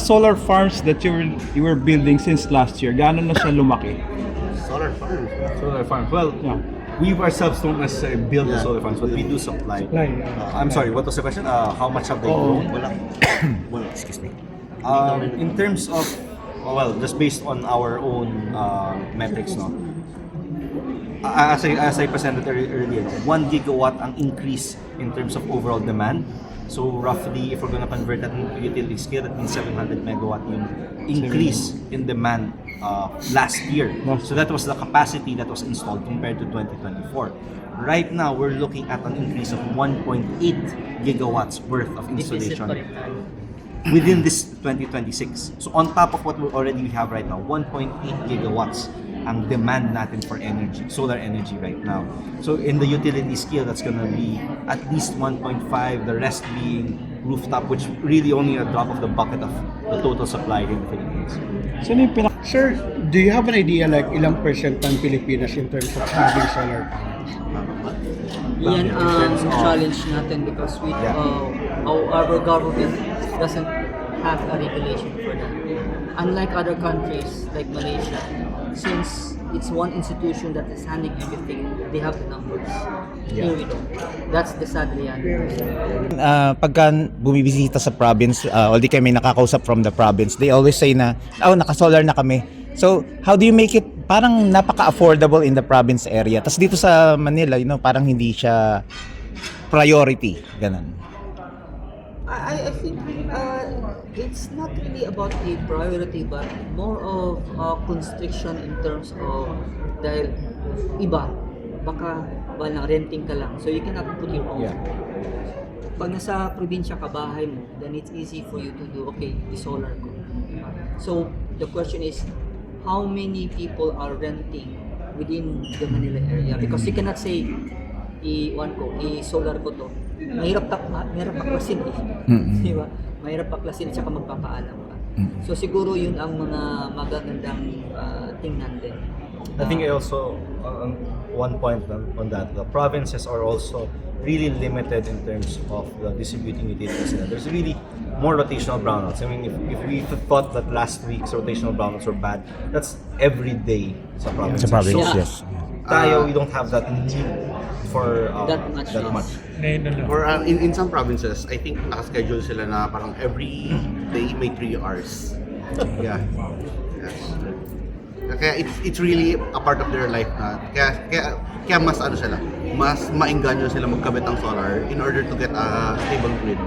solar farms that you were building since last year, gaano na siya lumaki? Solar farms. Solar farms. Well, Yeah. we ourselves don't necessarily build the Yeah. solar farms, but we do supply. Supply, I'm sorry, what was the question? How much have they grown? Wala. Excuse me. In terms of, well, just based on our own metrics, no. As I presented earlier, 1 gigawatt ang increase in terms of overall demand. So roughly, if we're gonna convert that into utility scale, that means 700 megawatt yung increase in demand last year. So that was the capacity that was installed compared to 2024. Right now, we're looking at an increase of 1.8 gigawatts worth of installation within this 2026. So on top of what we already have right now, 1.8 gigawatts ang demand natin for energy, solar energy right now. So in the utility scale, that's gonna be at least 1.5, the rest being rooftop, which really only a drop of the bucket of the total supply in the Philippines. Sino yung Sir, do you have an idea like ilang percent ng Pilipinas in terms of having solar panels? Yan In ang terms of- challenge natin because we, our government doesn't have a regulation for that. Unlike other countries like Malaysia, since it's one institution that is handling everything, they have the numbers. Here we don't. That's the sad reality. Pagka bumibisita sa province, o di kami nakakausap from the province, they always say na, naka-solar na kami. So, how do you make it parang napaka-affordable in the province area? Tapos dito sa Manila, parang hindi siya priority. Ganun. I think it's not really about a priority but more of constriction in terms of dahil iba baka balang renting ka lang so you cannot put your own. Pag nasa probinsya ka bahay mo, then it's easy for you to do i-solar ko. So the question is how many people are renting within the Manila area because you cannot say i-solar ko to. Mahirap paklasin di ba? Mahirap paklasin at saka magpapaalam ka. So siguro yun ang mga magagandang tingnan din. I think also one point on that, the provinces are also really limited in terms of the distributing utilities. There's really more rotational brownouts. I mean, if we thought that last week's rotational brownouts were bad, that's every day sa province. Sa province, Yeah. yes. Tayo, we don't have that need for That much, yes. much. Or in some provinces, I think nakaschedule sila na parang every day may 3 hours. Yeah. Yes. Kaya it's really a part of their life na. Kaya mas ano sila, mas maengganyo sila magkabit ng solar in order to get a stable grid.